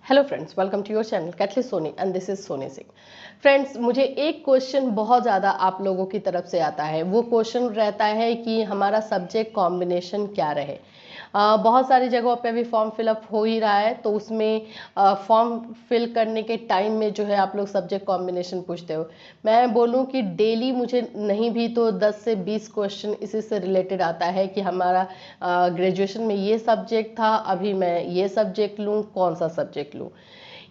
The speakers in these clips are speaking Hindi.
Hello friends, welcome to your channel catalyst Soni and this is Soni Singh. Friends, मुझे एक क्वेश्चन बहुत ज़्यादा आप लोगों की तरफ से आता है। वो क्वेश्चन रहता है कि हमारा सब्जेक्ट कॉम्बिनेशन क्या रहे। बहुत सारी जगहों पे अभी फॉर्म फिलअप हो ही रहा है, तो उसमें फॉर्म फिल करने के टाइम में जो है आप लोग सब्जेक्ट कॉम्बिनेशन पूछते हो। मैं बोलूँ कि डेली मुझे नहीं भी तो 10 से 20 क्वेश्चन इसी से रिलेटेड आता है कि हमारा ग्रेजुएशन में ये सब्जेक्ट था, अभी मैं ये सब्जेक्ट लूँ, कौन सा सब्जेक्ट लूँ।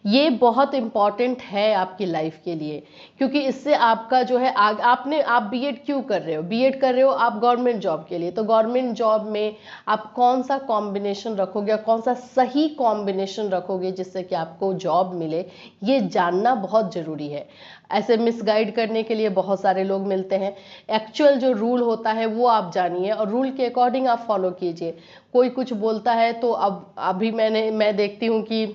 ये बहुत इम्पॉर्टेंट है आपकी लाइफ के लिए, क्योंकि इससे आपका जो है आप बीएड क्यों कर रहे हो? बीएड कर रहे हो आप गवर्नमेंट जॉब के लिए, तो गवर्नमेंट जॉब में आप कौन सा कॉम्बिनेशन रखोगे, कौन सा सही कॉम्बिनेशन रखोगे जिससे कि आपको जॉब मिले, ये जानना बहुत ज़रूरी है। ऐसे मिसगाइड करने के लिए बहुत सारे लोग मिलते हैं। एक्चुअल जो रूल होता है वो आप जानिए और रूल के अकॉर्डिंग आप फॉलो कीजिए। कोई कुछ बोलता है तो अब अभी मैं देखती हूँ कि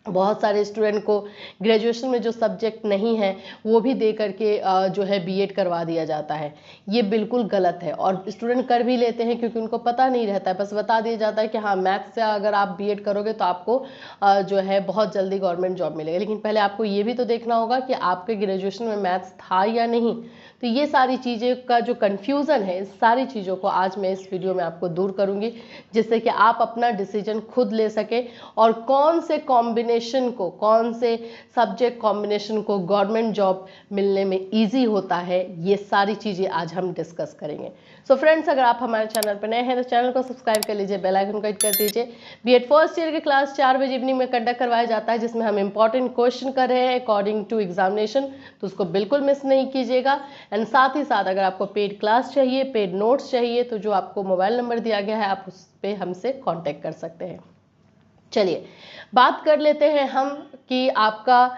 बहुत सारे स्टूडेंट को ग्रेजुएशन में जो सब्जेक्ट नहीं है वो भी दे करके जो है बीएड करवा दिया जाता है। ये बिल्कुल गलत है और स्टूडेंट कर भी लेते हैं क्योंकि उनको पता नहीं रहता है, बस बता दिया जाता है कि हाँ मैथ्स से अगर आप बीएड करोगे तो आपको जो है बहुत जल्दी गवर्नमेंट जॉब मिलेगा। लेकिन पहले आपको ये भी तो देखना होगा कि आपके ग्रेजुएशन में मैथ्स था या नहीं। तो ये सारी चीज़ें का जो कन्फ्यूज़न है, इस सारी चीज़ों को आज मैं इस वीडियो में आपको दूर करूँगी, जिससे कि आप अपना डिसीजन खुद ले सके और कौन से कॉम्बिनेशन को, कौन से सब्जेक्ट कॉम्बिनेशन को गवर्नमेंट जॉब मिलने में इजी होता है, ये सारी चीज़ें आज हम डिस्कस करेंगे। सो फ्रेंड्स, अगर आप हमारे चैनल पर नए हैं तो चैनल को सब्सक्राइब कर लीजिए, बेल आइकन को हिट कर दीजिए। बीएड फर्स्ट ईयर की क्लास 4 बजे इवनिंग में कंडक्ट करवाया जाता है, जिसमें हम इंपॉर्टेंट क्वेश्चन कर रहे हैं अकॉर्डिंग टू एग्जामिनेशन, तो उसको बिल्कुल मिस नहीं कीजिएगा। एंड साथ ही साथ अगर आपको पेड क्लास चाहिए, पेड नोट्स चाहिए, तो जो आपको मोबाइल नंबर दिया गया है आप उस पर हमसे कॉन्टेक्ट कर सकते हैं। चलिए बात कर लेते हैं हम कि आपका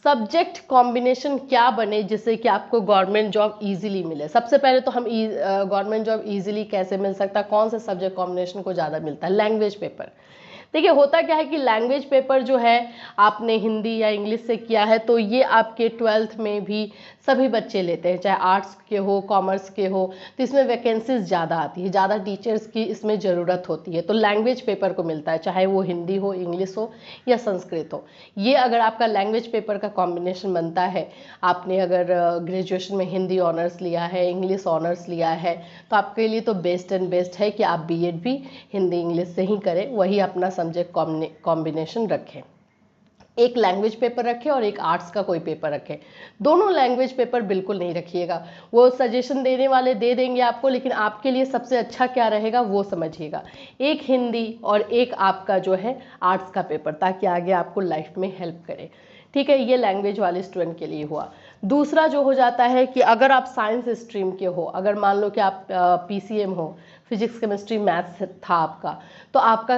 सब्जेक्ट कॉम्बिनेशन क्या बने जिससे कि आपको गवर्नमेंट जॉब इजीली मिले। सबसे पहले तो हम गवर्नमेंट जॉब इजीली कैसे मिल सकता है, कौन से सब्जेक्ट कॉम्बिनेशन को ज़्यादा मिलता है? Language paper. देखिए होता क्या है कि लैंग्वेज पेपर जो है आपने हिंदी या इंग्लिश से किया है तो ये आपके 12th में भी सभी बच्चे लेते हैं, चाहे आर्ट्स के हो, कॉमर्स के हो, तो इसमें वैकेंसीज ज़्यादा आती है, ज़्यादा टीचर्स की इसमें ज़रूरत होती है, तो लैंग्वेज पेपर को मिलता है, चाहे वो हिंदी हो, इंग्लिश हो या संस्कृत हो। ये अगर आपका लैंग्वेज पेपर का कॉम्बिनेशन बनता है, आपने अगर ग्रेजुएशन में हिंदी ऑनर्स लिया है, इंग्लिश ऑनर्स लिया है, तो आपके लिए तो बेस्ट एंड बेस्ट है कि आप बीएड भी हिंदी इंग्लिश से ही करें, वही अपना सब्जेक्ट कॉम्बिनेशन रखें। एक लैंग्वेज पेपर रखें और एक आर्ट्स का कोई पेपर रखें। दोनों लैंग्वेज पेपर बिल्कुल नहीं रखिएगा, वो सजेशन देने वाले दे देंगे आपको, लेकिन आपके लिए सबसे अच्छा क्या रहेगा वो समझिएगा। एक हिंदी और एक आपका जो है आर्ट्स का पेपर, ताकि आगे आपको लाइफ में हेल्प करे। ठीक है, ये लैंग्वेज वाले स्टूडेंट के लिए हुआ। दूसरा जो हो जाता है कि अगर आप साइंस स्ट्रीम के हो, अगर मान लो कि आप पीसीएम हो, फिजिक्स केमिस्ट्री मैथ्स था आपका, तो आपका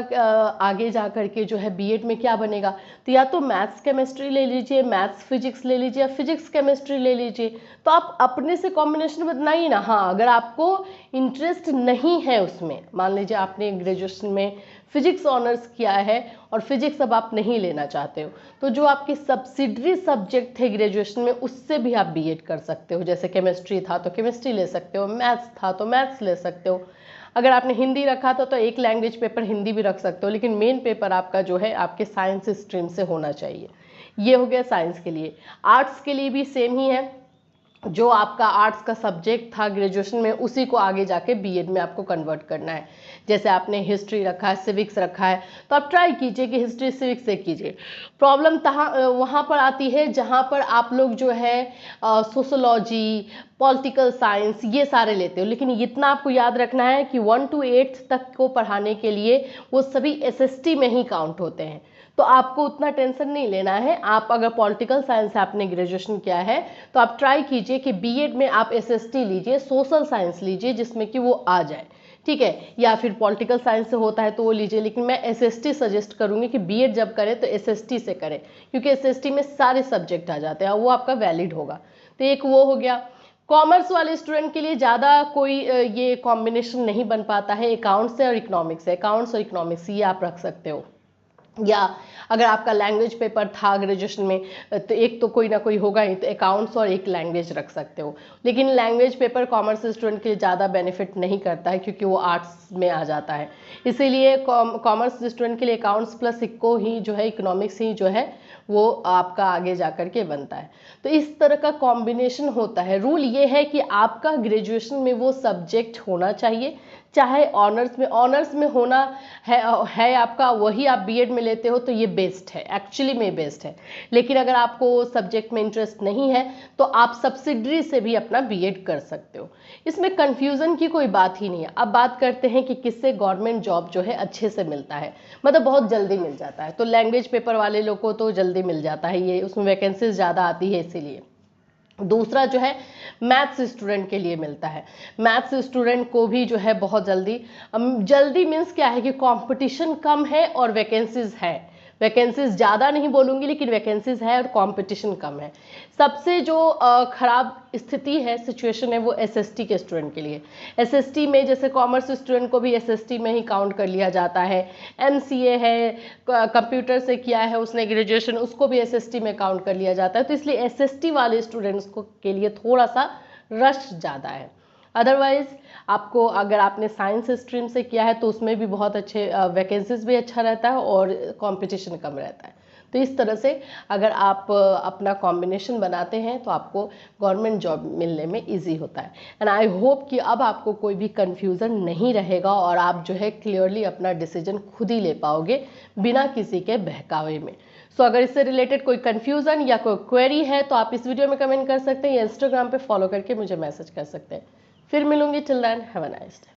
आगे जा करके जो है बीएड में क्या बनेगा, तो या तो मैथ्स केमिस्ट्री ले लीजिए, मैथ्स फिजिक्स ले लीजिए, या फिजिक्स केमिस्ट्री ले लीजिए। तो आप अपने से कॉम्बिनेशन बनाइए ना। हाँ, अगर आपको इंटरेस्ट नहीं है उसमें, मान लीजिए आपने ग्रेजुएशन में फिजिक्स ऑनर्स किया है और फिजिक्स अब आप नहीं लेना चाहते हो, तो जो आपके सब्सिडरी सब्जेक्ट थे ग्रेजुएशन में उससे भी आप बीएड कर सकते हो। जैसे केमिस्ट्री था तो केमिस्ट्री ले सकते हो, मैथ्स था तो मैथ्स ले सकते हो। अगर आपने हिंदी रखा था तो एक लैंग्वेज पेपर हिंदी भी रख सकते हो, लेकिन मेन पेपर आपका जो है आपके साइंस स्ट्रीम से होना चाहिए। ये हो गया साइंस के लिए। आर्ट्स के लिए भी सेम ही है, जो आपका आर्ट्स का सब्जेक्ट था ग्रेजुएशन में उसी को आगे जाके बीएड में आपको कन्वर्ट करना है। जैसे आपने हिस्ट्री रखा है, सिविक्स रखा है, तो आप ट्राई कीजिए कि हिस्ट्री सिविक्स से कीजिए। प्रॉब्लम वहाँ पर आती है जहाँ पर आप लोग जो है सोशोलॉजी, पॉलिटिकल साइंस ये सारे लेते हो, लेकिन इतना आपको याद रखना है कि 1 to 8 तक को पढ़ाने के लिए वो सभी एसएसटी में ही काउंट होते हैं, तो आपको उतना टेंशन नहीं लेना है। आप अगर पॉलिटिकल साइंस से आपने ग्रेजुएशन किया है तो आप ट्राई कीजिए कि बीएड में आप एसएसटी लीजिए, सोशल साइंस लीजिए जिसमें कि वो आ जाए। ठीक है, या फिर पॉलिटिकल साइंस से होता है तो वो लीजिए, लेकिन मैं एसएसटी सजेस्ट करूंगी कि बीएड जब करें तो एसएसटी से करें, क्योंकि एसएसटी में सारे सब्जेक्ट आ जाते हैं, वो आपका वैलिड होगा। तो एक वो हो गया। कॉमर्स वाले स्टूडेंट के लिए ज़्यादा कोई ये कॉम्बिनेशन नहीं बन पाता है, अकाउंट्स से और इकोनॉमिक्स है, अकाउंट्स और इकोनॉमिक्स ये आप रख सकते हो। या अगर आपका लैंग्वेज पेपर था ग्रेजुएशन में तो एक तो कोई ना कोई होगा ही, तो अकाउंट्स और एक लैंग्वेज रख सकते हो। लेकिन लैंग्वेज पेपर कॉमर्स स्टूडेंट के लिए ज़्यादा बेनिफिट नहीं करता है क्योंकि वो आर्ट्स में आ जाता है। इसीलिए कॉमर्स स्टूडेंट के लिए अकाउंट्स प्लस इको ही जो है, इकोनॉमिक्स ही जो है वो आपका आगे जा कर के बनता है। तो इस तरह का कॉम्बिनेशन होता है। रूल ये है कि आपका ग्रेजुएशन में वो सब्जेक्ट होना चाहिए, चाहे ऑनर्स में होना है आपका, वही आप बीएड में लेते हो तो ये बेस्ट है, एक्चुअली में बेस्ट है। लेकिन अगर आपको सब्जेक्ट में इंटरेस्ट नहीं है तो आप सब्सिडरी से भी अपना बीएड कर सकते हो। इसमें कंफ्यूजन की कोई बात ही नहीं है। अब बात करते हैं कि किससे गवर्नमेंट जॉब जो है अच्छे से मिलता है, मतलब बहुत जल्दी मिल जाता है। तो लैंग्वेज पेपर वाले लोग को तो जल्दी मिल जाता है, ये उसमें वैकेंसीज ज़्यादा आती है इसीलिए। दूसरा जो है मैथ्स स्टूडेंट के लिए मिलता है। मैथ्स स्टूडेंट को भी जो है बहुत जल्दी, जल्दी मीन्स क्या है कि कंपटीशन कम है और वैकेंसीज है। वैकेंसीज ज़्यादा नहीं बोलूँगी लेकिन वैकेंसीज है और कंपटीशन कम है। सबसे जो खराब स्थिति है, सिचुएशन है, वो एसएसटी के स्टूडेंट के लिए। एसएसटी में जैसे कॉमर्स स्टूडेंट को भी एसएसटी में ही काउंट कर लिया जाता है। एमसीए है, कंप्यूटर से किया है उसने ग्रेजुएशन, उसको भी एसएसटी में काउंट कर लिया जाता है। तो इसलिए एसएसटी वाले स्टूडेंट्स को के लिए थोड़ा सा रश ज़्यादा है। अदरवाइज आपको, अगर आपने साइंस स्ट्रीम से किया है तो उसमें भी बहुत अच्छे वैकेंसीज भी अच्छा रहता है और कंपटीशन कम रहता है। तो इस तरह से अगर आप अपना कॉम्बिनेशन बनाते हैं तो आपको गवर्नमेंट जॉब मिलने में इजी होता है। एंड आई होप कि अब आपको कोई भी कन्फ्यूज़न नहीं रहेगा और आप जो है क्लियरली अपना डिसीजन खुद ही ले पाओगे बिना किसी के बहकावे में। सो अगर इससे रिलेटेड कोई कन्फ्यूज़न या कोई क्वेरी है तो आप इस वीडियो में कमेंट कर सकते हैं या इंस्टाग्राम पे फॉलो करके मुझे मैसेज कर सकते हैं। फिर मिलूंगी, till then have a nice day.